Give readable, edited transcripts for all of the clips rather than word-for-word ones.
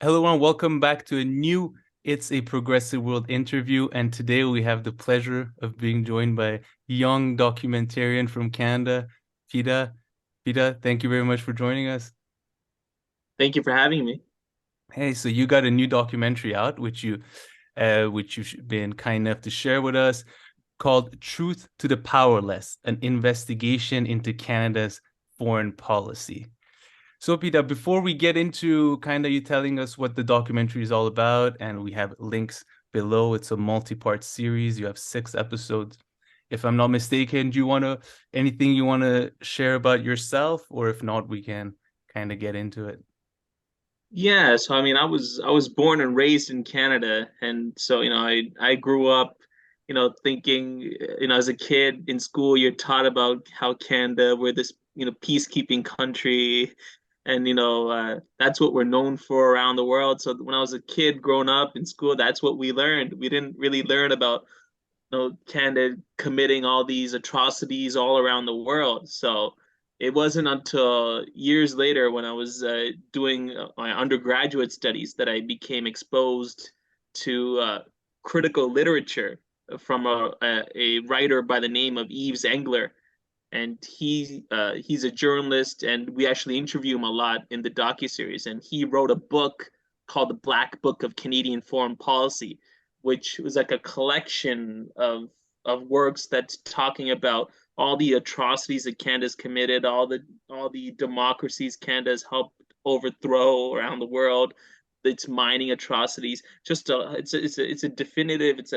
Hello and welcome back to a new It's a Progressive World interview. And today we have the pleasure of being joined by a young documentarian from Canada, Pita. Pita, thank you very much for joining us. Thank you for having me. Hey, so you got a new documentary out, which you've been kind enough to share with us, called "Truth to the Powerless: An Investigation into Canada's Foreign Policy." So, Peter, before we get into kind of you telling us what the documentary is all about, and we have links below, it's a multi-part series. You have 6 episodes. If I'm not mistaken, do you want to anything you want to share about yourself, or if not, we can kind of get into it. Yeah, so I was born and raised in Canada, and so I grew up, thinking, as a kid in school, you're taught about how Canada, we're this, peacekeeping country, and that's what we're known for around the world. So when I was a kid growing up in school, that's what we learned. We didn't really learn about, Canada committing all these atrocities all around the world. So it wasn't until years later when I was doing my undergraduate studies that I became exposed to critical literature from a writer by the name of Yves Engler. And he's a journalist, and we actually interview him a lot in the docuseries. And he wrote a book called The Black Book of Canadian Foreign Policy, which was like a collection of works that's talking about all the atrocities that Canada's committed, all the democracies Canada's helped overthrow around the world, its mining atrocities. It's a definitive, it's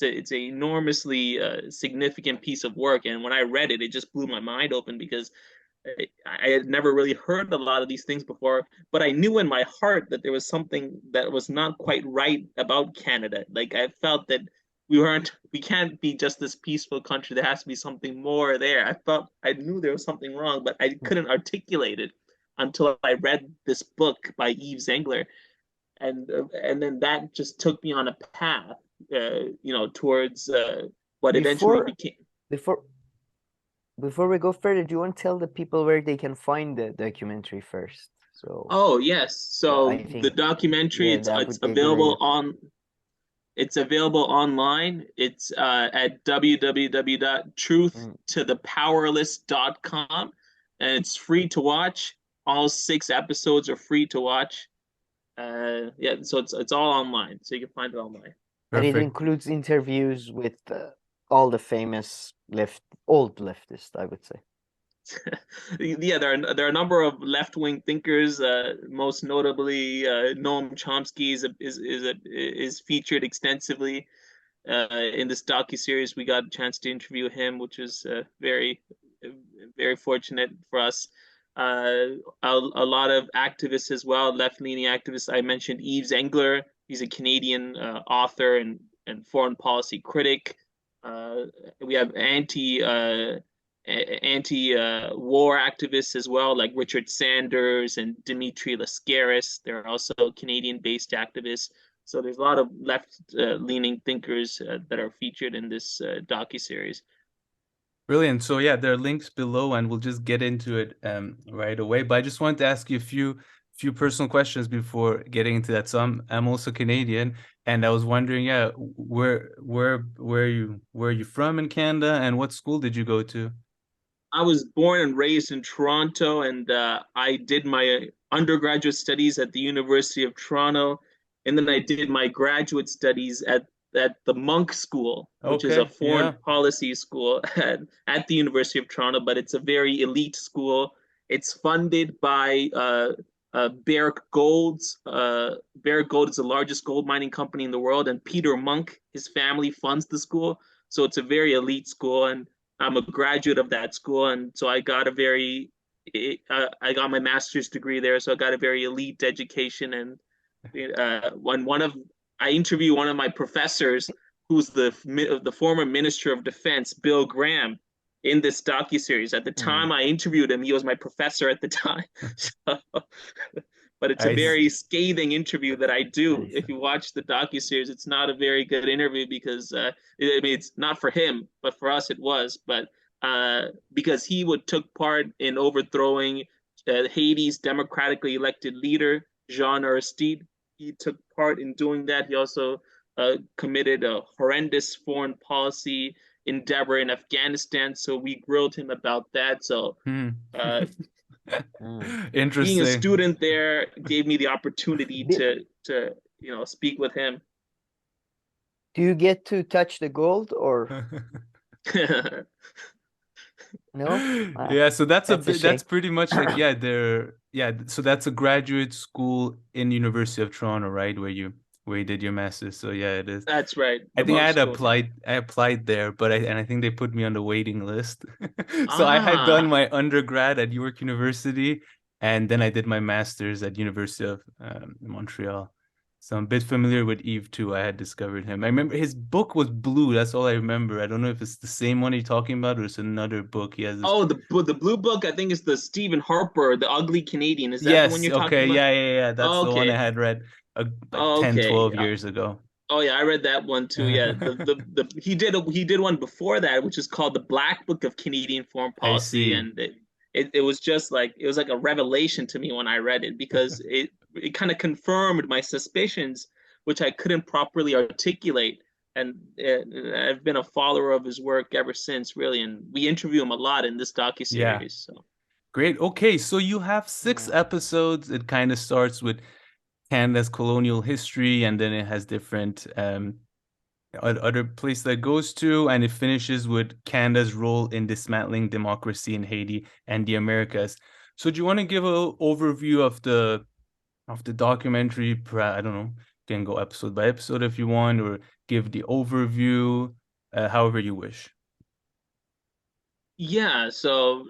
a enormously significant piece of work. And when I read it, it just blew my mind open because I had never really heard a lot of these things before, but I knew in my heart that there was something that was not quite right about Canada. Like I felt that we can't be just this peaceful country. There has to be something more there. I knew there was something wrong, but I couldn't articulate it until I read this book by Yves Engler, and then that just took me on a path, towards what eventually Before became. before before we go further, do you want to tell the people where they can find the documentary first? So Oh yes, I so the think documentary, yeah, it's that it's would be a great available idea. on it's available online. It's at Mm. www.truthtothepowerless.com, and it's free to watch. All 6 episodes are free to watch. Yeah, so it's all online, so you can find it online. And it Perfect. includes interviews with all the famous old leftists, I would say. Yeah, there are a number of left wing thinkers. Most notably, Noam Chomsky is featured extensively in this docu series. We got a chance to interview him, which was very fortunate for us. A lot of activists as well, left leaning activists. I mentioned Yves Engler. He's a Canadian author and foreign policy critic. We have anti war activists as well, like Richard Sanders and Dimitri Lascaris. They're also Canadian based activists. So there's a lot of left leaning thinkers that are featured in this docu series. Brilliant. So yeah, there are links below, and we'll just get into it right away. But I just wanted to ask you a few personal questions before getting into that. So I'm also Canadian, and I was wondering, yeah, where are you from in Canada, and what school did you go to? I was born and raised in Toronto, and I did my undergraduate studies at the University of Toronto, and then I did my graduate studies at the Monk School, which is a Okay, foreign yeah. policy school at the University of Toronto, but it's a very elite school. It's funded by Barrick Gold's. Barrick Gold is the largest gold mining company in the world, and Peter Monk, his family funds the school. So it's a very elite school, and I'm a graduate of that school, and so I got my master's degree there, so I got a very elite education. And when one of I interview one of my professors, who's the former Minister of Defense, Bill Graham, in this docu series. At the Mm. time I interviewed him, he was my professor at the time. So, but it's a I very scathing interview that I do. Nice. If you watch the docu series, it's not a very good interview because I mean it's not for him, but for us it was. But because he would took part in overthrowing Haiti's democratically elected leader Jean Aristide. He took part in doing that. He also committed a horrendous foreign policy endeavor in Afghanistan. So we grilled him about that. So Hmm. uh, being a Interesting. student there gave me the opportunity Did, to speak with him. do you get to touch the gold or no? Yeah, so that's a That's a bit, that's shame. pretty much like, yeah, so that's a graduate school in University of Toronto, right? Where you did your master's. So yeah, it is. That's right, I the think most school. Yeah. I applied there, but I think they put me on the waiting list. So I had done Ah, my undergrad at York University, and then I did my master's at University of Montreal. So I'm a bit familiar with Eve too. I had discovered him. I remember his book was blue. That's all I remember. I don't know if it's the same one you're talking about or it's another book. He has this. oh, the blue book. I think is the Stephen Harper, the Ugly Canadian. Is that the one Yes, you're talking okay, about? yeah. That's the one I Okay, had read like 10, okay. 12 years ago. Oh yeah, I read that one too. Yeah, he did one before that, which is called the Black Book of Canadian Foreign I Policy, see. and it was just like it was like a revelation to me when I read it because it kind of confirmed my suspicions, which I couldn't properly articulate. And I've been a follower of his work ever since, really. And we interview him a lot in this Yeah. docuseries. So Great. Okay, so you have six Yeah. episodes. It kind of starts with Canada's colonial history, and then it has different other place that goes to, and it finishes with Canada's role in dismantling democracy in Haiti and the Americas. So do you want to give an overview of the documentary? I don't know, you can go episode by episode if you want, or give the overview, however you wish. yeah, so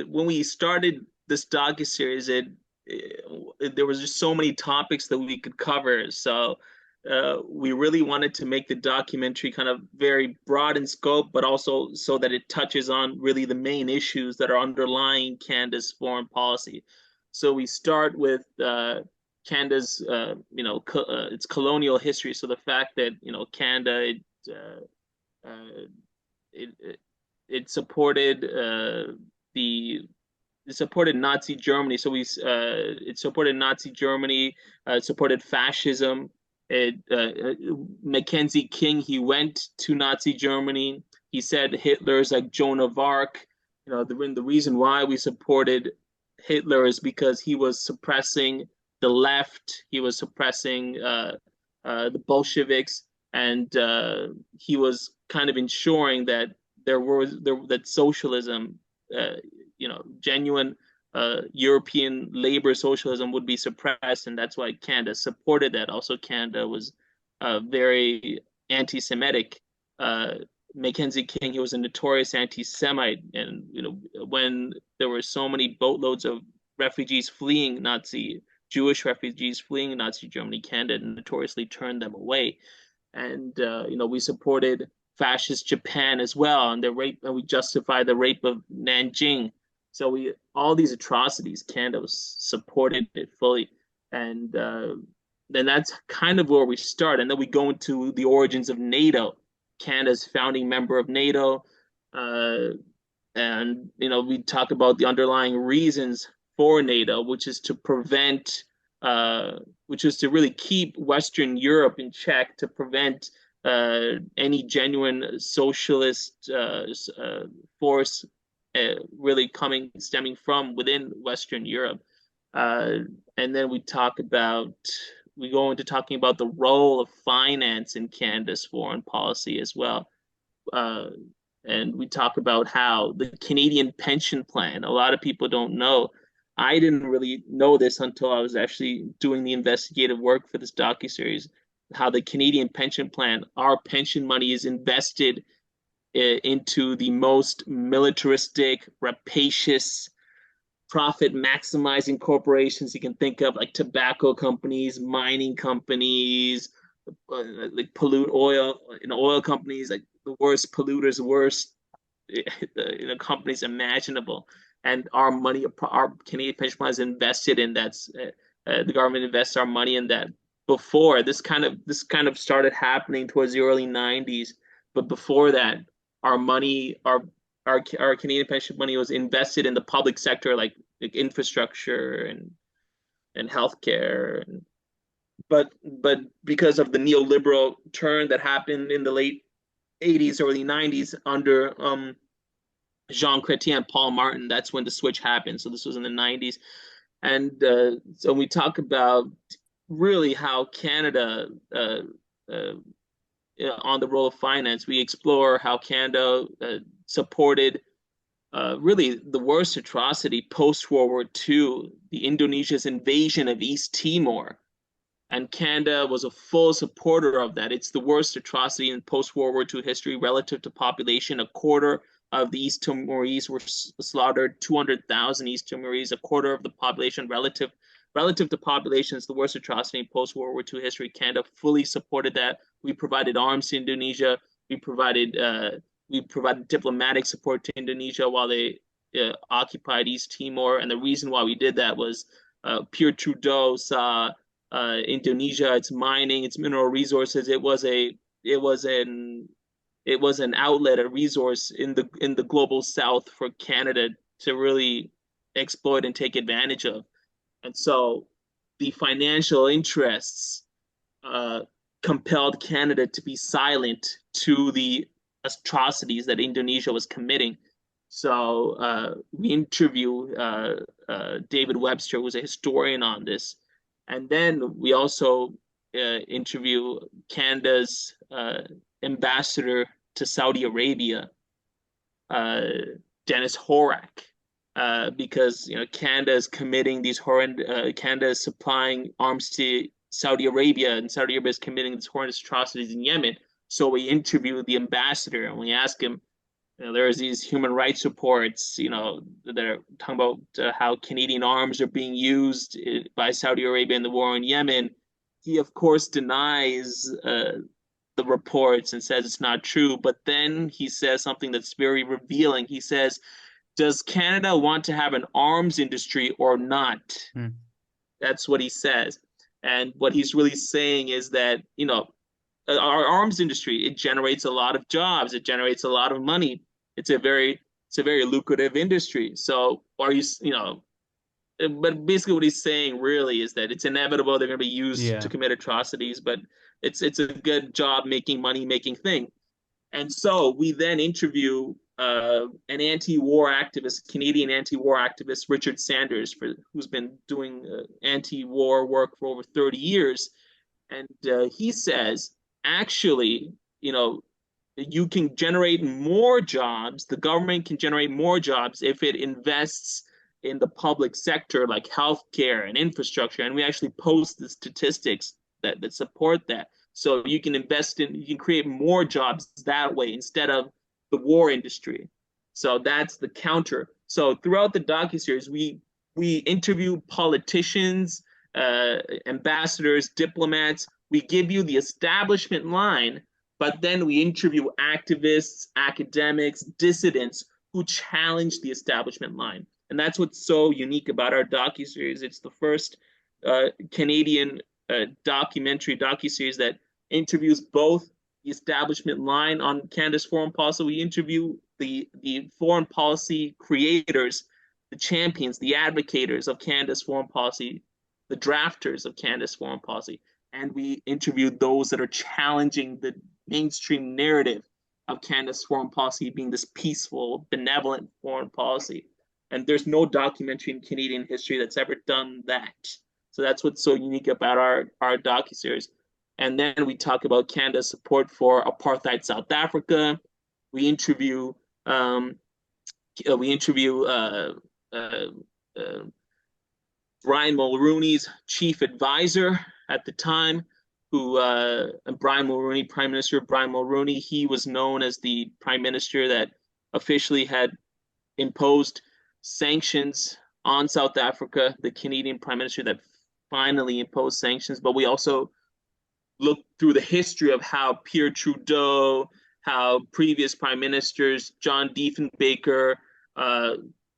when we started this docuseries, there was just so many topics that we could cover. So we really wanted to make the documentary kind of very broad in scope, but also so that it touches on really the main issues that are underlying Canada's foreign policy. So we start with Canada's, its colonial history. So the fact that Canada. Uh, it it supported the it supported Nazi Germany. So it supported Nazi Germany. It supported fascism. Mackenzie King, he went to Nazi Germany. He said Hitler's like Joan of Arc. The reason why we supported Hitler is because he was suppressing the left. He was suppressing the Bolsheviks, and he was kind of ensuring that that socialism, genuine European labor socialism would be suppressed, and that's why Canada supported that. Also, Canada was very anti-Semitic. Mackenzie King, he was a notorious anti-Semite, and when there were so many boatloads of refugees fleeing Nazi Jewish refugees fleeing Nazi Germany, Canada notoriously turned them away. And we supported fascist Japan as well, and the rape, and we justified the rape of Nanjing. So we all these atrocities, Canada was supported it fully, and then that's kind of where we start, and then we go into the origins of NATO. Canada's founding member of NATO, uh, and we talk about the underlying reasons for NATO, which is to prevent, which is to really keep Western Europe in check, to prevent any genuine socialist force really stemming from within Western Europe. Uh, and then we go into talking about the role of finance in Canada's foreign policy as well. Uh, and we talk about how the Canadian pension plan, a lot of people don't know. I didn't really know this until I was actually doing the investigative work for this docuseries. How the Canadian pension plan, our pension money is invested into the most militaristic, rapacious, profit maximizing corporations you can think of, like tobacco companies, mining companies, like pollute oil, oil companies, like the worst polluters, worst companies imaginable. And our money, our Canadian pension plan is invested in that. The government invests our money in that. Before this kind of started happening towards the early '90s, but before that, our money, our Canadian pension money was invested in the public sector, like like infrastructure and healthcare, but because of the neoliberal turn that happened in the late 80s, early 90s under Jean Chrétien and Paul Martin, that's when the switch happened. So this was in the 90s. And so we talk about really how Canada, on the role of finance, we explore how Canada supported really the worst atrocity post-World War II, the Indonesia's invasion of East Timor. And Canada was a full supporter of that. It's the worst atrocity in post-World War II history relative to population. A quarter of the East Timorese were slaughtered, 200,000 East Timorese, a quarter of the population relative to population is the worst atrocity in post-World War II history. Canada fully supported that. We provided arms to Indonesia. We provided diplomatic support to Indonesia while they occupied East Timor. And the reason why we did that was Pierre Trudeau saw Indonesia, its mining, its mineral resources. It was an outlet, a resource in the global South for Canada to really exploit and take advantage of. And so the financial interests compelled Canada to be silent to the atrocities that Indonesia was committing. So we interview David Webster, who's a historian on this. And then we also interview Canada's ambassador to Saudi Arabia, Dennis Horak, because Canada is committing these Canada is supplying arms to Saudi Arabia, and Saudi Arabia is committing these horrendous atrocities in Yemen. So we interview the ambassador and we ask him, there's these human rights reports, that are talking about how Canadian arms are being used by Saudi Arabia in the war in Yemen. He, of course, denies the reports and says it's not true. But then he says something that's very revealing. He says, does Canada want to have an arms industry or not? That's what he says. And what he's really saying is that, our arms industry, it generates a lot of jobs. It generates a lot of money. It's a very lucrative industry. So but basically what he's saying really is that it's inevitable they're going to be used to commit atrocities, but it's a good job making money making thing. And so we then interview an anti-war activist, Canadian anti-war activist, Richard Sanders, who's been doing anti-war work for over 30 years. And he says, actually, you can generate more jobs. The government can generate more jobs if it invests in the public sector, like healthcare and infrastructure. And we actually post the statistics that support that. So you can create more jobs that way instead of the war industry. So that's the counter. So throughout the docuseries, we interview politicians, ambassadors, diplomats. We give you the establishment line, but then we interview activists, academics, dissidents who challenge the establishment line. And that's what's so unique about our docuseries. It's the first Canadian docuseries that interviews both the establishment line on Canada's foreign policy. We interview the foreign policy creators, the champions, the advocators of Canada's foreign policy, the drafters of Canada's foreign policy. And we interview those that are challenging the mainstream narrative of Canada's foreign policy being this peaceful, benevolent foreign policy. And there's no documentary in Canadian history that's ever done that. So that's what's so unique about our docuseries. And then we talk about Canada's support for apartheid South Africa. We interview Brian Mulroney's chief advisor at the time, Brian Mulroney, Prime Minister Brian Mulroney, he was known as the prime minister that officially had imposed sanctions on South Africa, the Canadian prime minister that finally imposed sanctions. But we also look through the history of how Pierre Trudeau, how previous prime ministers, John Diefenbaker,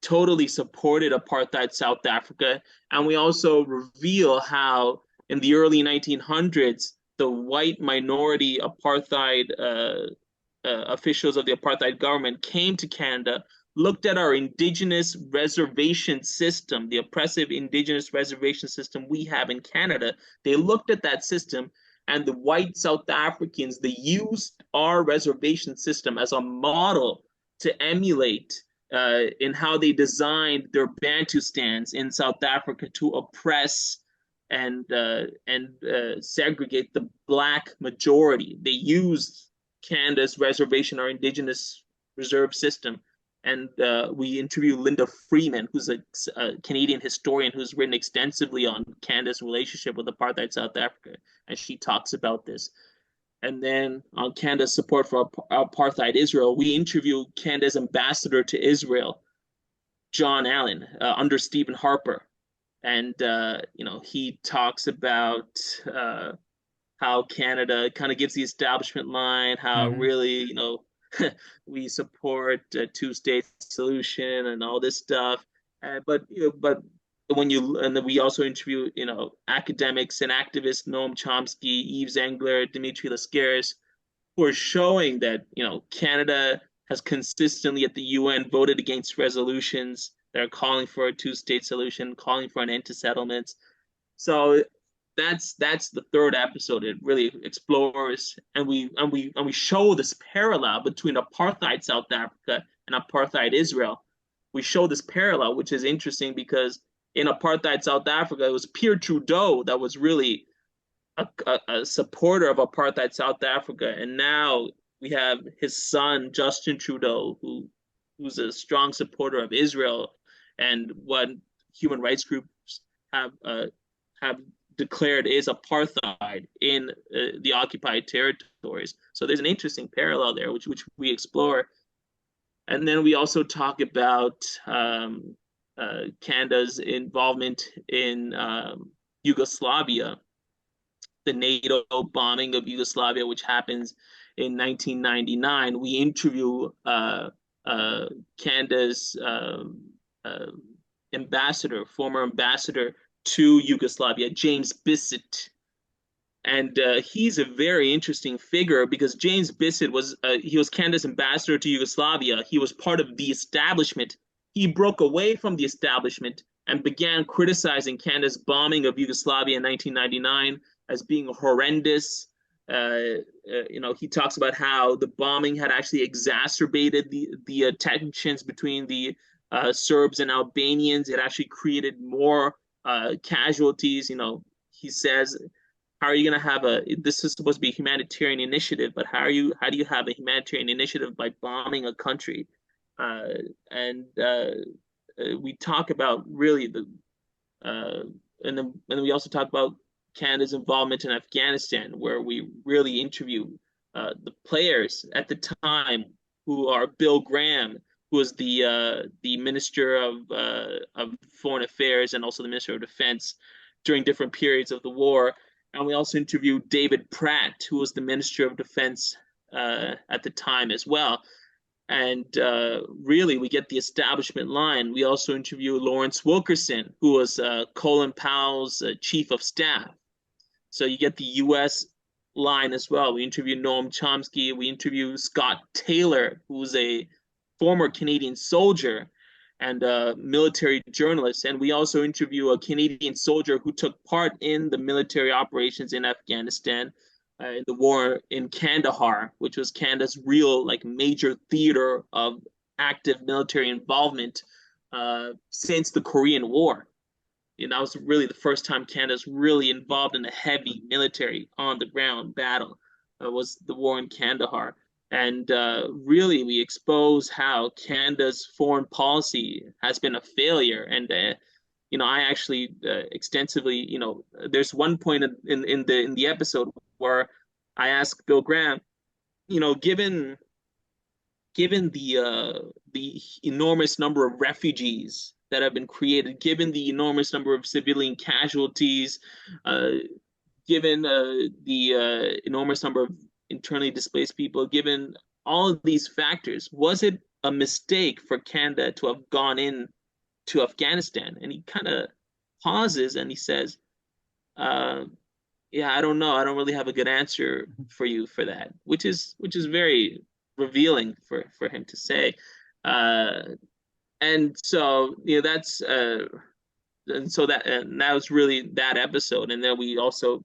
totally supported apartheid South Africa. And we also reveal how in the early 1900s, the white minority apartheid officials of the apartheid government came to Canada looked at our indigenous reservation system, the oppressive indigenous reservation system we have in Canada. They looked at that system, and the white South Africans, they used our reservation system as a model to emulate in how they designed their Bantustans in South Africa to oppress and segregate the Black majority. They used Canada's reservation or indigenous reserve system. And we interviewed Linda Freeman, who's a Canadian historian who's written extensively on Canada's relationship with apartheid South Africa, and she talks about this. And then on Canada's support for apartheid Israel, we interviewed Canada's ambassador to Israel, John Allen, under Stephen Harper. And, he talks about how Canada kind of gives the establishment line, how really, we support a two-state solution and all this stuff. But then we also interview, academics and activists, Noam Chomsky, Yves Engler, Dimitri Lascaris, who are showing that, Canada has consistently at the UN voted against resolutions that are calling for a two-state solution, calling for an end to settlements. So that's the third episode. It really explores and we show this parallel between apartheid South Africa and apartheid Israel. We show this parallel, which is interesting because in apartheid South Africa, it was Pierre Trudeau that was really a supporter of apartheid South Africa, and now we have his son Justin Trudeau, who's a strong supporter of Israel, and what human rights groups have declared is apartheid in the occupied territories. So there's an interesting parallel there, which we explore. And then we also talk about Canada's involvement in Yugoslavia, the NATO bombing of Yugoslavia, which happens in 1999. We interview Canada's former ambassador to Yugoslavia, James Bissett. And he's a very interesting figure because James Bissett was Canada's ambassador to Yugoslavia. He was part of the establishment. He broke away from the establishment and began criticizing Canada's bombing of Yugoslavia in 1999 as being horrendous. He talks about how the bombing had actually exacerbated the tensions between the Serbs and Albanians. It actually created more casualties. He says, how are you going to have this is supposed to be a humanitarian initiative, but how do you have a humanitarian initiative by bombing a country? We talk about really and then we also talk about Canada's involvement in Afghanistan, where we really interview the players at the time, who are Bill Graham, who was the Minister of Foreign Affairs and also the Minister of Defense during different periods of the war. And we also interviewed David Pratt, who was the Minister of Defense at the time as well. And really, we get the establishment line. We also interview Lawrence Wilkerson, who was Colin Powell's chief of staff. So you get the U.S. line as well. We interview Noam Chomsky. We interview Scott Taylor, who's a former Canadian soldier and a military journalist. And we also interview a Canadian soldier who took part in the military operations in Afghanistan, in the war in Kandahar, which was Canada's real major theater of active military involvement since the Korean War. That was really the first time Canada's really involved in a heavy military on the ground battle. Was the war in Kandahar. And really, we expose how Canada's foreign policy has been a failure. And I actually extensively, there's one point in the episode where I asked Bill Graham, given the enormous number of refugees that have been created, given the enormous number of civilian casualties, given the enormous number of internally displaced people, given all of these factors, was it a mistake for Canada to have gone in to Afghanistan? And he kind of pauses and he says, yeah, I don't know. I don't really have a good answer for you for that, which is very revealing for him to say. Uh, and so that's and so that was really that episode. And then we also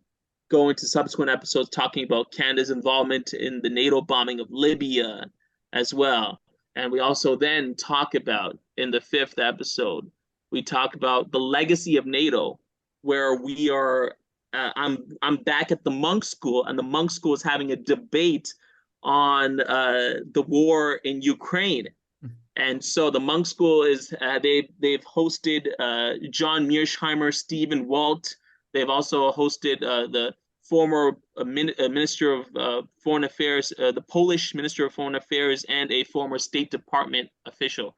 go into subsequent episodes talking about Canada's involvement in the NATO bombing of Libya as well. And we also then talk about, in the fifth episode, we talk about the legacy of NATO, where we are. I'm back at the monk school, and the monk school is having a debate on the war in Ukraine. And so the monk school is they've hosted John Mearsheimer, Stephen Walt. They've also hosted the former minister of foreign affairs, the Polish minister of foreign affairs, and a former State Department official.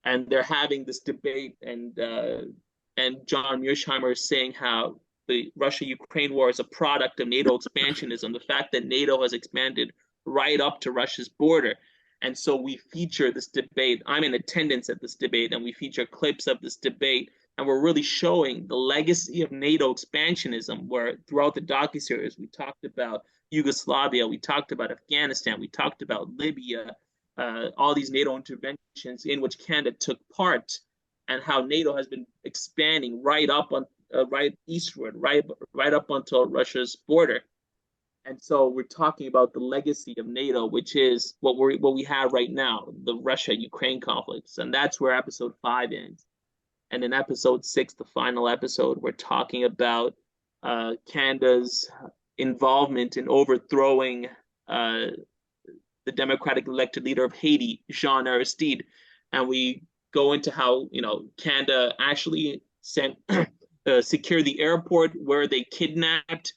And they're having this debate, and John Mearsheimer is saying how the Russia-Ukraine war is a product of NATO expansionism, the fact that NATO has expanded right up to Russia's border. And so we feature this debate. I'm in attendance at this debate, and we feature clips of this debate. And we're really showing the legacy of NATO expansionism, where throughout the docuseries, we talked about Yugoslavia, we talked about Afghanistan, we talked about Libya, all these NATO interventions in which Canada took part, and how NATO has been expanding right up on right eastward, right up until Russia's border. And so we're talking about the legacy of NATO, which is what we have right now, the Russia-Ukraine conflicts. And that's where episode 5 ends. And in episode 6, the final episode, we're talking about Canada's involvement in overthrowing the democratic elected leader of Haiti, Jean Aristide. And we go into how, Canada actually secured the airport where they kidnapped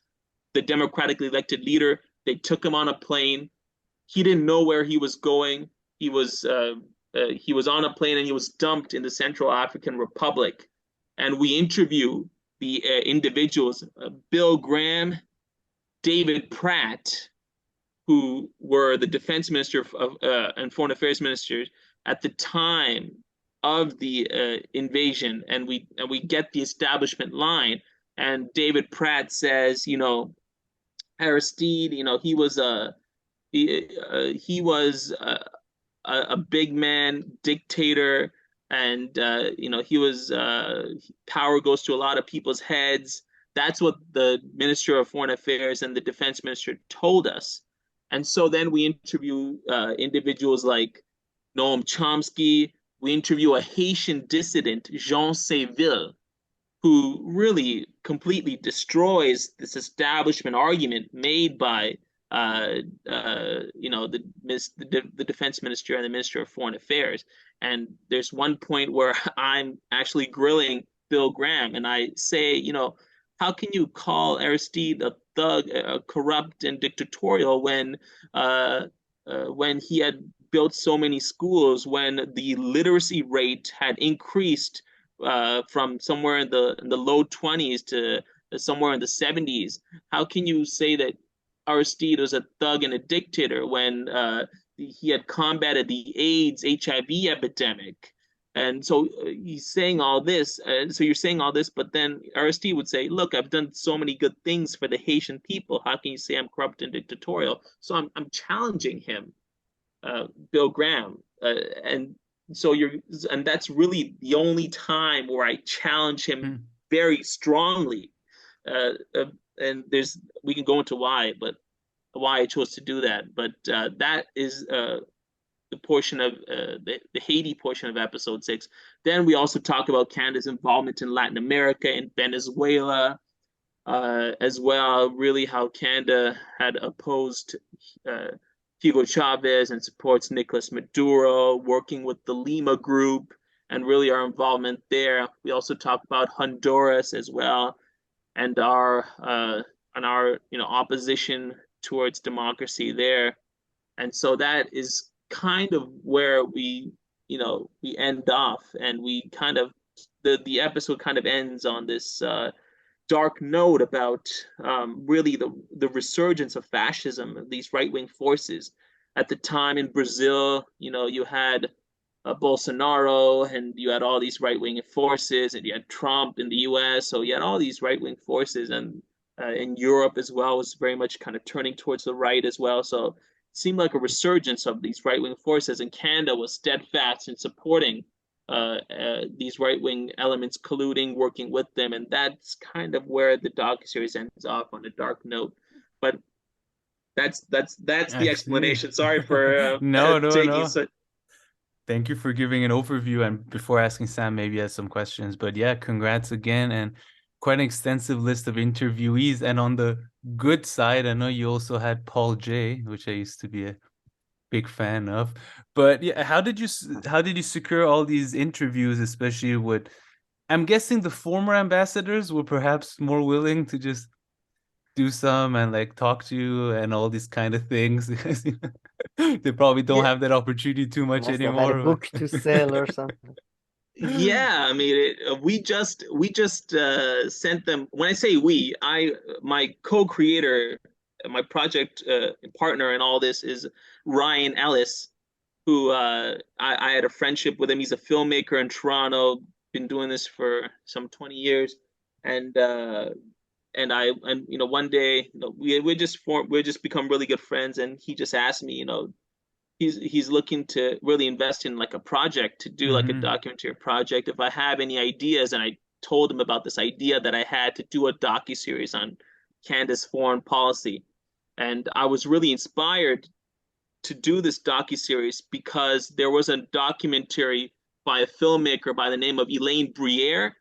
the democratically elected leader. They took him on a plane. He didn't know where he was going. He was on a plane, and he was dumped in the Central African Republic. And we interview the individuals, Bill Graham, David Pratt, who were the defense minister and foreign affairs ministers at the time of the invasion, and we get the establishment line. And David Pratt says, Aristide, he was a big man dictator, and he was power goes to a lot of people's heads. That's what the Minister of Foreign Affairs and the Defense Minister told us. And so then we interview individuals like Noam Chomsky. We interview a Haitian dissident, Jean Seville, who really completely destroys this establishment argument made by the defense minister and the minister of foreign affairs. And there's one point where I'm actually grilling Bill Graham, and I say, how can you call Aristide a thug, corrupt and dictatorial when he had built so many schools, when the literacy rate had increased from somewhere in the low 20s to somewhere in the 70s? How can you say that Aristide was a thug and a dictator when he had combated the AIDS, HIV epidemic? And so he's saying all this. So you're saying all this, but then Aristide would say, look, I've done so many good things for the Haitian people. How can you say I'm corrupt and dictatorial? So I'm challenging him, Bill Graham. And that's really the only time where I challenge him very strongly. And we can go into why I chose to do that. But that is the portion of the Haiti portion of episode 6. Then we also talk about Canada's involvement in Latin America and Venezuela, as well. Really, how Canada had opposed Hugo Chavez and supports Nicolas Maduro, working with the Lima Group, and really our involvement there. We also talk about Honduras as well, and our opposition towards democracy there. And so that is kind of where we end off, and we kind of the episode kind of ends on this dark note about really the resurgence of fascism, these right-wing forces. At the time in Brazil, you had Bolsonaro, and you had all these right-wing forces, and you had Trump in the US, so you had all these right-wing forces, and in Europe as well was very much kind of turning towards the right as well. So seemed like a resurgence of these right-wing forces, and Canada was steadfast in supporting these right-wing elements, colluding, working with them, and that's kind of where the docuseries ends off on a dark note. But that's the I see. explanation. Sorry for No, no, taking no. so. Thank you for giving an overview. And before asking Sam, maybe he has some questions. But yeah, congrats again. And quite an extensive list of interviewees. And on the good side, I know you also had Paul J, which I used to be a big fan of. But yeah, how did you secure all these interviews, especially with, I'm guessing the former ambassadors were perhaps more willing to just do some and like talk to you and all these kind of things because they probably don't Yeah, have that opportunity too much Must have had a anymore. book to sell or something. yeah. I mean, we just sent them. When I say we, my co-creator, my project partner in all this is Ryan Ellis, who I had a friendship with him. He's a filmmaker in Toronto, been doing this for some 20 years, and one day, we just become really good friends, and he just asked me, he's looking to really invest in like a project, to do like a Hmm. documentary project, if I have any ideas. And I told him about this idea that I had to do a docu-series on Canada's foreign policy. And I was really inspired to do this docu-series because there was a documentary by a filmmaker by the name of Elaine Briere,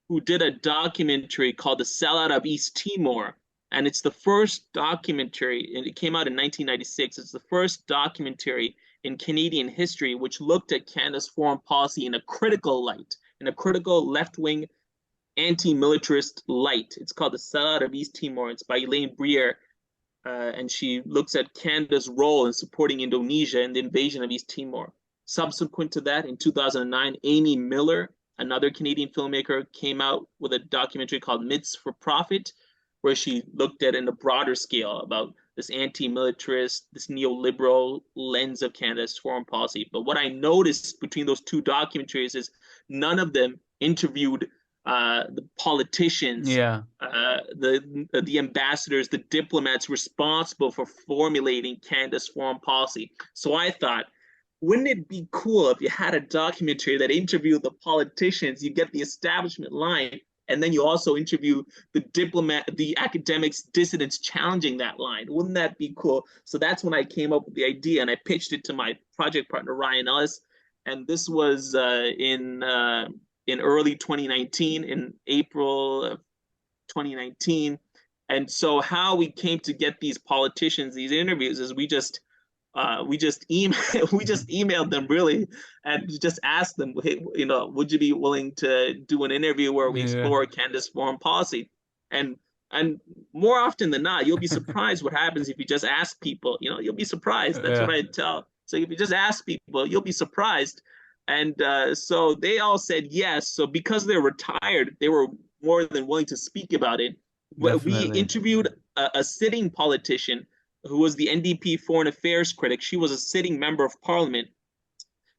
who did a documentary called The Sellout of East Timor. And it's the first documentary, and it came out in 1996. It's the first documentary in Canadian history which looked at Canada's foreign policy in a critical light, in a critical left-wing anti-militarist light. It's called The Sellout of East Timor. It's by Elaine Briere, and she looks at Canada's role in supporting Indonesia in the invasion of East Timor. Subsequent to that, in 2009, Amy Miller, another Canadian filmmaker, came out with a documentary called Myths for Profit, where she looked at in a broader scale about this anti-militarist, this neoliberal lens of Canada's foreign policy. But what I noticed between those two documentaries is none of them interviewed the politicians, Yeah, the ambassadors, the diplomats responsible for formulating Canada's foreign policy. So I thought, wouldn't it be cool if you had a documentary that interviewed the politicians? You get the establishment line, and then you also interview the academics, dissidents challenging that line. Wouldn't that be cool? So that's when I came up with the idea, and I pitched it to my project partner Ryan Ellis, and this was in early 2019, in April of 2019. And so how we came to get these politicians these interviews is we just emailed them, really, and just asked them, hey, would you be willing to do an interview where we yeah. explore Canada's foreign policy? And and more often than not, you'll be surprised what happens if you just ask people. You'll be surprised. That's what Yeah, I tell. So if you just ask people, you'll be surprised. And so they all said yes. So because they're retired, they were more than willing to speak about it. We definitely. interviewed a sitting politician who was the NDP foreign affairs critic. She was a sitting member of parliament.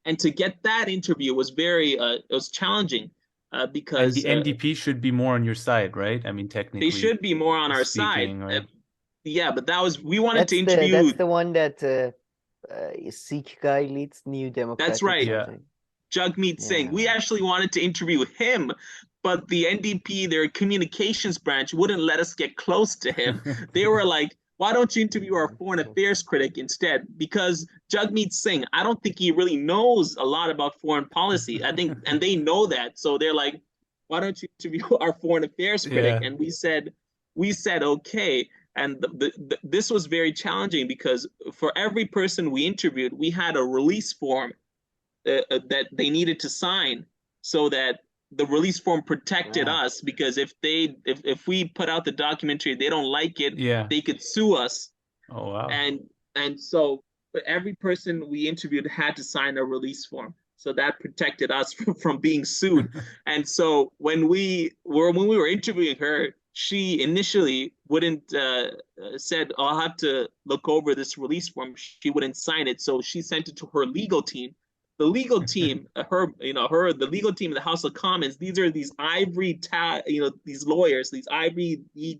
And to get that interview was it was challenging, And because the NDP should be more on your side, right? I mean, they technically should be more on our side. speaking, right? Yeah, but we wanted to That's interview. the one that Sikh guy leads, New That's Democratic right, Yeah. something. Jagmeet Singh. Yeah. We actually wanted to interview him, but the NDP, their communications branch, wouldn't let us get close to him. They were like, why don't you interview our foreign affairs critic instead? Because Jagmeet Singh, I don't think he really knows a lot about foreign policy. I think, and they know that. So they're like, why don't you interview our foreign affairs critic? Yeah, And we said, okay. And this was very challenging because for every person we interviewed, we had a release form that they needed to sign, so that the release form protected Ah, us, because if we put out the documentary, they don't like it, yeah. they could sue us. Oh, wow. And so every person we interviewed had to sign a release form, so that protected us from being sued. And so when we were interviewing her, she initially wouldn't said, oh, I'll have to look over this release form. She wouldn't sign it, so she sent it to her legal team. The legal team, the legal team of the House of Commons, these these lawyers, these ivory Yeah.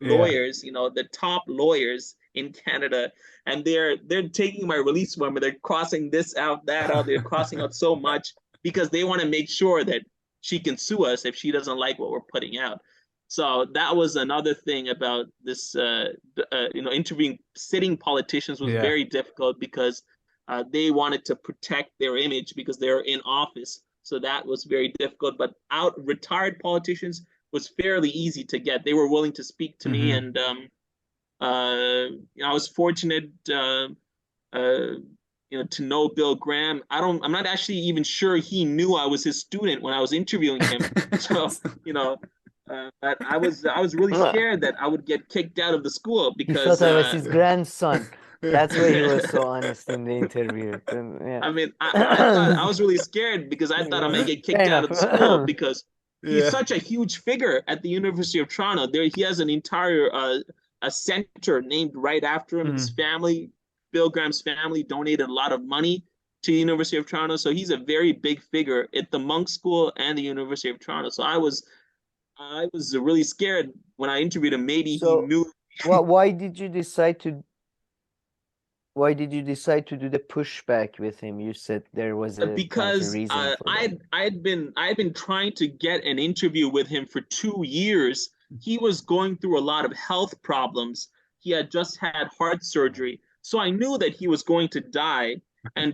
lawyers, the top lawyers in Canada, and they're taking my release form and they're crossing this out, that out. They're crossing out so much because they want to make sure that she can sue us if she doesn't like what we're putting out. So that was another thing about this, interviewing sitting politicians was very difficult because they wanted to protect their image because they're in office. So that was very difficult. But retired politicians was fairly easy to get. They were willing to speak to me, and I was fortunate, to know Bill Graham. I'm not actually even sure he knew I was his student when I was interviewing him. So, but I was really scared that I would get kicked out of the school He because thought I was his grandson. That's why he was so honest in the interview. Yeah. I mean, I thought I was really scared because I thought I might get kicked out of the school because he's such a huge figure at the University of Toronto. There, he has an entire a center named right after him. His family, Bill Graham's family, donated a lot of money to the University of Toronto, so he's a very big figure at the Monk School and the University of Toronto. So I was really scared when I interviewed him. Maybe he knew. Why did you decide to do the pushback with him? You said there was a because reason for that. I'd been trying to get an interview with him for 2 years. He was going through a lot of health problems. He had just had heart surgery, so I knew that he was going to die.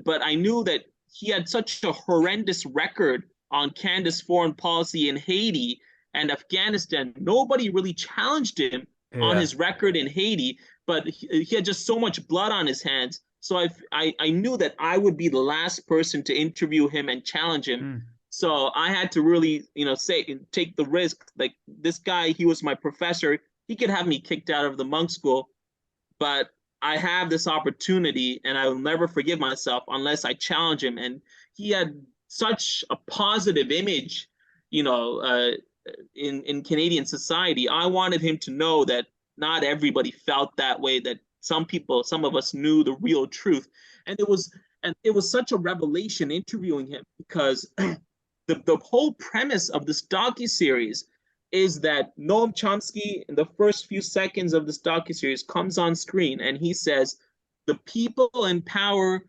But I knew that he had such a horrendous record on Canada's foreign policy in Haiti and Afghanistan. Nobody really challenged him on his record in Haiti, but he had just so much blood on his hands. So I knew that I would be the last person to interview him and challenge him. So I had to really, take the risk. Like, this guy, he was my professor. He could have me kicked out of the monk school, but I have this opportunity and I will never forgive myself unless I challenge him. And he had such a positive image, in Canadian society. I wanted him to know that not everybody felt that way, that some of us knew the real truth. And it was such a revelation interviewing him because the whole premise of this docuseries is that Noam Chomsky, in the first few seconds of this docuseries, comes on screen and he says, the people in power,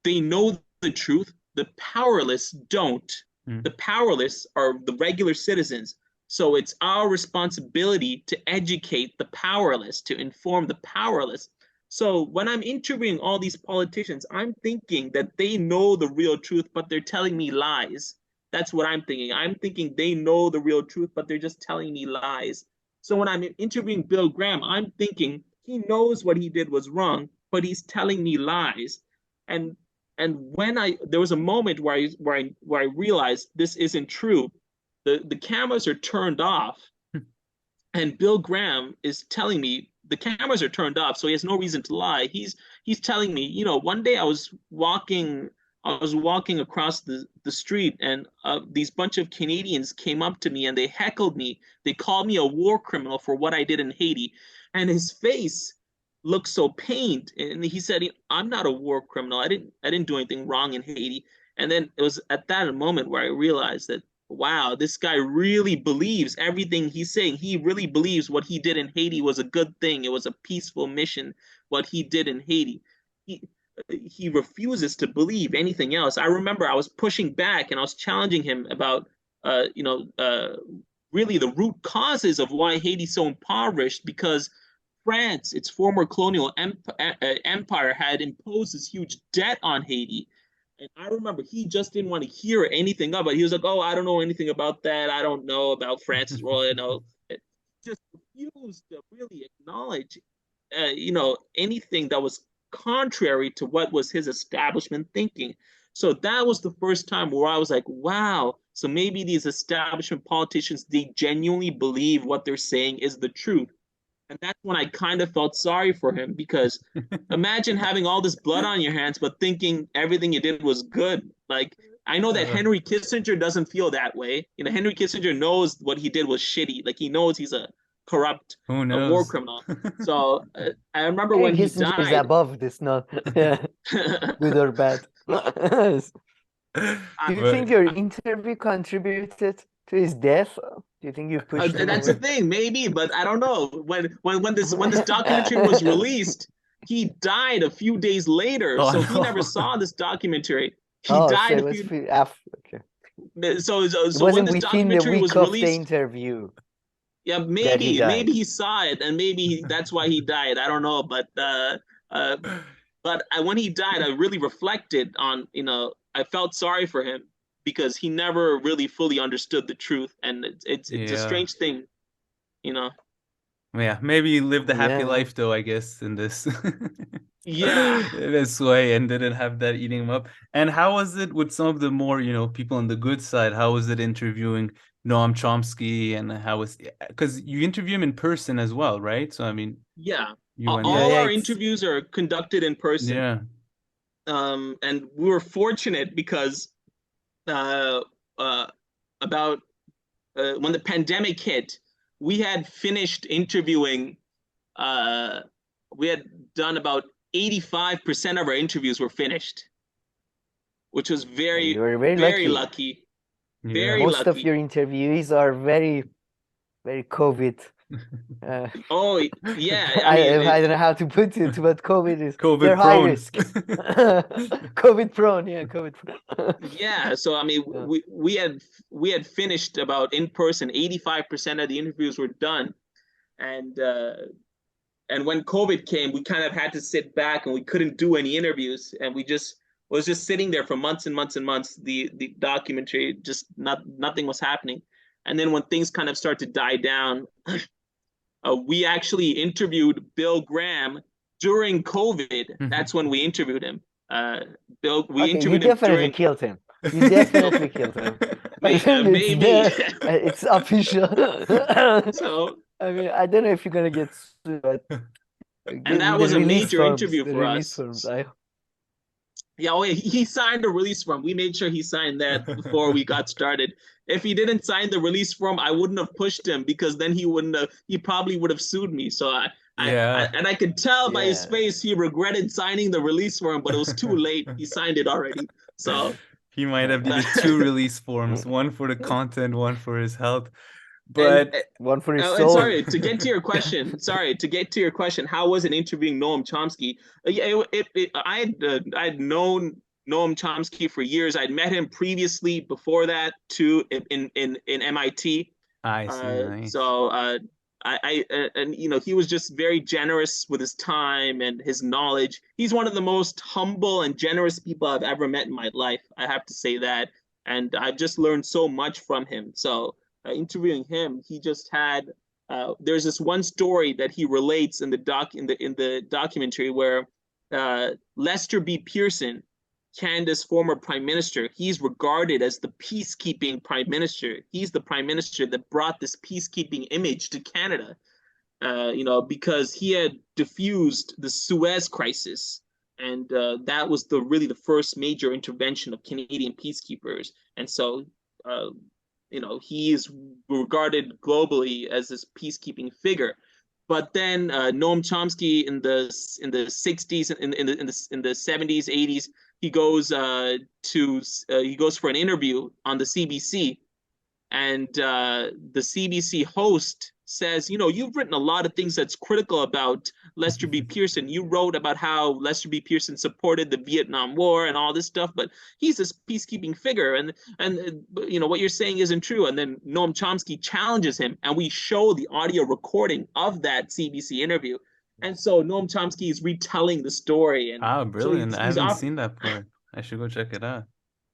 they know the truth. The powerless don't. The powerless are the regular citizens. So it's our responsibility to educate the powerless, to inform the powerless. So when I'm interviewing all these politicians, I'm thinking that they know the real truth, but they're telling me lies. That's what I'm thinking. I'm thinking they know the real truth, but they're just telling me lies. So when I'm interviewing Bill Graham, I'm thinking he knows what he did was wrong, but he's telling me lies. And when there was a moment where I realized this isn't true. The cameras are turned off, and Bill Graham is telling me the cameras are turned off, so he has no reason to lie. He's telling me, one day I was walking across the street, and these bunch of Canadians came up to me and they heckled me. They called me a war criminal for what I did in Haiti, and his face looked so pained. And he said, "I'm not a war criminal. I didn't do anything wrong in Haiti." And then it was at that moment where I realized that, wow, this guy really believes everything he's saying. He really believes what he did in Haiti was a good thing. It was a peaceful mission, what he did in Haiti. He refuses to believe anything else. I remember I was pushing back and I was challenging him about, really the root causes of why Haiti's so impoverished, because France, its former colonial empire, had imposed this huge debt on Haiti. And I remember he just didn't want to hear anything about it. He was like, "Oh, I don't know anything about that. I don't know about France's role." Just refused to really acknowledge, anything that was contrary to what was his establishment thinking. So that was the first time where I was like, wow, so maybe these establishment politicians, they genuinely believe what they're saying is the truth. And that's when I kind of felt sorry for him, because imagine having all this blood on your hands, but thinking everything you did was good. Like, I know that Henry Kissinger doesn't feel that way. Henry Kissinger knows what he did was shitty. Like, he knows he's a corrupt, a war criminal. So I remember when he Kissinger died. is above this, not good or bad. Do you think your interview contributed to his death? Do Do you think you pushed him That's the away? thing, maybe, but I don't know. When this documentary was released, he died a few days later, Oh so he never no. saw this documentary. He Oh, so died it a was few. after. Okay. It So when wasn't this within the documentary week was of the released, interview yeah, that he died. maybe he saw it, and maybe that's why he died. I don't know, uh, when he died, I really reflected on, I felt sorry for him because he never really fully understood the truth, and it's a Yeah. strange thing, you know. Yeah, maybe he lived a happy Yeah. life though, I guess, in this Yeah. in this way and didn't have that eating him up. And how was it with some of the more, people on the good side? How was it interviewing Noam Chomsky and how was because you interview him in person as well, right? So I mean, Yeah. you went Yeah, All there. yeah, our it's interviews are conducted in person. Yeah. And we were fortunate because uh, uh, about when the pandemic hit, we had finished interviewing. Uh, we had done about 85% of our interviews were finished, which was you very, were very very lucky. lucky. Yeah. Very Most of lucky. your interviewees are very, very COVID. Uh, Oh, yeah. I I mean, I don't know how to put it, but COVID is they're COVID high prone. risk. COVID prone, yeah, COVID prone. yeah. So I mean, Yeah. we had finished about in person. 85% of the interviews were done, and when COVID came, we kind of had to sit back and we couldn't do any interviews, and we just was just sitting there for months and months and months. The documentary just nothing was happening, and then when things kind of start to die down, we actually interviewed Bill Graham during COVID. That's when we interviewed him. We Okay, you interviewed him definitely during. killed him. You definitely killed him. I think it's Maybe. there. It's official. So, I mean, I don't know if you're gonna get sued, but and that the was a release major forms, interview the for release us. forms. Yeah, oh, yeah, he signed a release form. We made sure he signed that before we got started. If he didn't sign the release form, I wouldn't have pushed him because then he wouldn't have. He probably would have sued me. So Yeah. and I could tell by his Yeah. face he regretted signing the release form, but it was too late. He signed it already. So He might have needed two release forms, one for the content, one for his health. and But One for his and soul. sorry to get to your question. Sorry to get to your question. How was it interviewing Noam Chomsky? I had known Noam Chomsky for years. I'd met him previously before that too in MIT. I see, nice. So and he was just very generous with his time and his knowledge. He's one of the most humble and generous people I've ever met in my life. I have to say that, and I've just learned so much from him. So interviewing him, he just had. There's this one story that he relates in the documentary where Lester B. Pearson, Canada's former prime minister, he's regarded as the peacekeeping prime minister. He's the prime minister that brought this peacekeeping image to Canada, because he had diffused the Suez crisis, and that was really the first major intervention of Canadian peacekeepers. And so, he is regarded globally as this peacekeeping figure. But then Noam Chomsky in the 60s, in the 70s, 80s, he goes he goes for an interview on the CBC, and the CBC host says, you've written a lot of things that's critical about Lester B. Pearson. You wrote about how Lester B. Pearson supported the Vietnam War and all this stuff, but he's this peacekeeping figure, and what you're saying isn't true. And then Noam Chomsky challenges him, and we show the audio recording of that CBC interview. And so Noam Chomsky is retelling the story, and so Brilliant. I he's haven't off. seen that part. I should go check it out.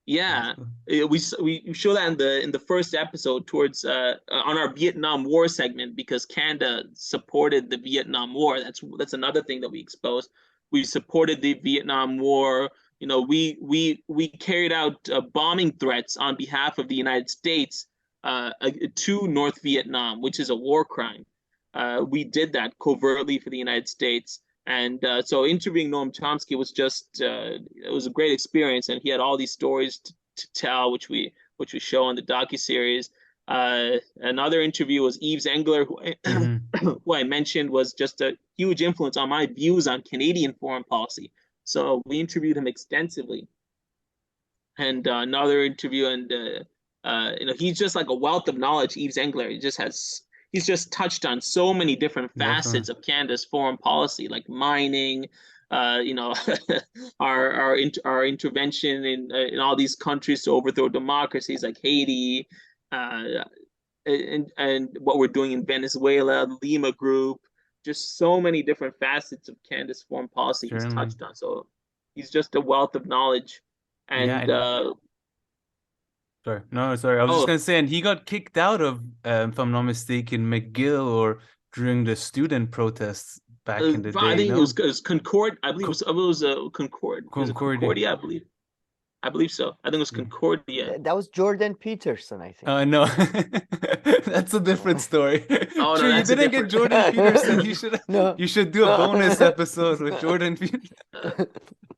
That's Yeah, cool. we show that in the first episode towards on our Vietnam War segment, because Canada supported the Vietnam War. That's another thing that we exposed. We supported the Vietnam War. We carried out bombing threats on behalf of the United States to North Vietnam, which is a war crime. We did that covertly for the United States. And so interviewing Noam Chomsky was just it was a great experience, and he had all these stories to tell, which we show on the docuseries. Another interview was Yves Engler, who I mentioned was just a huge influence on my views on Canadian foreign policy. So we interviewed him extensively. And another interview, and he's just like a wealth of knowledge. Yves Engler, he's just touched on so many different Definitely. facets of Canada's foreign policy, like mining, our intervention in all these countries to overthrow democracies like Haiti, uh, and what we're doing in Venezuela, the Lima Group, just so many different facets of Canada's foreign policy he's Certainly. touched on. So he's just a wealth of knowledge. Yeah, And and sorry. No, sorry. I was just oh, gonna say, and he got kicked out of, if I'm not mistaken, McGill or during the student protests back in the I day, think no? it was Concord. I believe Co it was Concord. Was it Concordia. Concordia? I believe so. I think it was Yeah. Concordia. That was Jordan Peterson, I think. No, that's a different story. Oh no, True, you that's a didn't get different. Jordan Peterson. No. You should do a bonus episode with Jordan Peterson.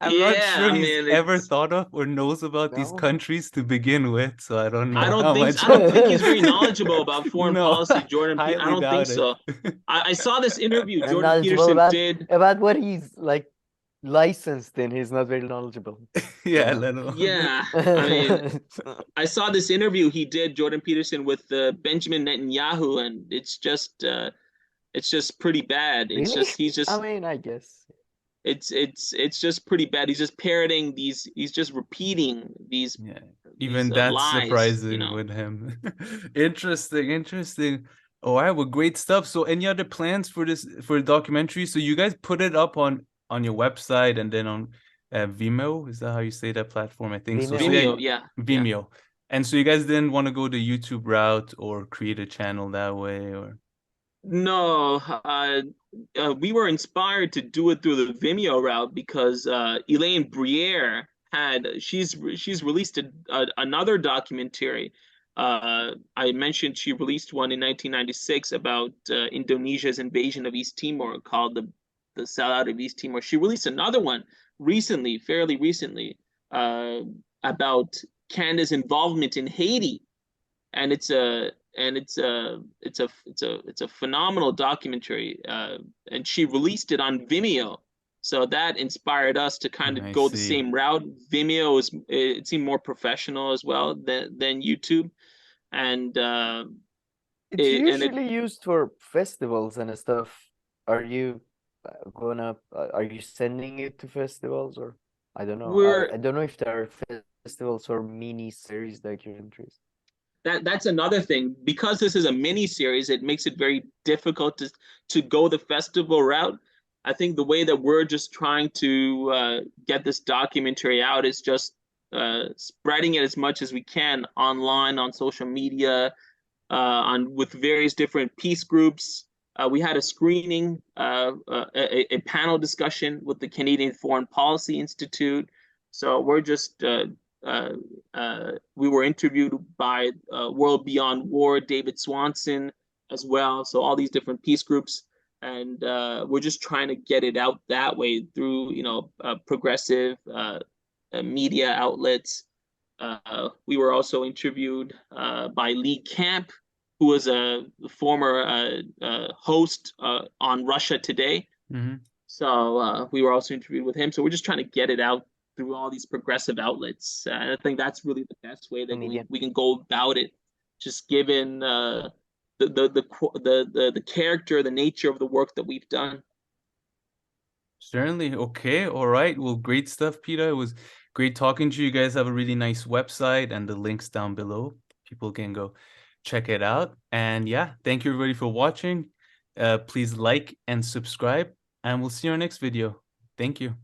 I'm not Yeah, sure I he's mean ever it's. thought of or knows about these No. countries to begin with, so I don't know how much. I don't think he's very knowledgeable about foreign No, policy, Jordan. I highly don't think doubt it. so. I saw this interview And Jordan knowledgeable Peterson did. about what he's like licensed in. He's not very knowledgeable. Yeah, So. let alone. Yeah, I mean, I saw this interview he did, Jordan Peterson, with Benjamin Netanyahu, and it's just pretty bad. It's Really? just he's I just mean, I guess. it's just pretty bad. He's just parroting these. He's just repeating Yeah, these even that's lies. surprising with him. Interesting, interesting. All right, well, great stuff. So, any other plans for the documentary? So, you guys put it up on your website and then on Vimeo. Is that how you say that platform? I think so. So, Vimeo. yeah, Vimeo, yeah, yeah. Vimeo. And so, you guys didn't want to go the YouTube route or create a channel that way, or No, we were inspired to do it through the Vimeo route because Elaine Briere she's released another documentary. I mentioned she released one in 1996 about Indonesia's invasion of East Timor called the Sellout of East Timor. She released another one recently, fairly recently, uh, about Canada's involvement in Haiti, and it's a phenomenal documentary, and she released it on Vimeo, so that inspired us to kind of I go the see. same route. Vimeo is it seemed more professional as well than YouTube, and It's and it usually used for festivals and stuff. Are you are you sending it to festivals or I don't know. we're I don't know if there are festivals or mini series documentaries. that's another thing, because this is a mini series. It makes it very difficult to go the festival route. I think the way that we're just trying to get this documentary out is just spreading it as much as we can online, on social media, on with various different peace groups. We had a screening, a panel discussion with the Canadian Foreign Policy Institute. So we're just uh, we were interviewed by World Beyond War, David Swanson, as well. So all these different peace groups, and we're just trying to get it out that way through progressive media outlets. We were also interviewed by Lee Camp, who was a former host on Russia Today. Hmm. So we were also interviewed with him. So we're just trying to get it out through all these progressive outlets. And I think that's really the best way that Media. we can go about it. Just given the character, the nature of the work that we've done. Certainly. Okay. All right. Well, great stuff, Peter. It was great talking to you. You guys have a really nice website and the links down below. People can go check it out. And yeah, thank you everybody for watching. Please like and subscribe, and we'll see you in our next video. Thank you.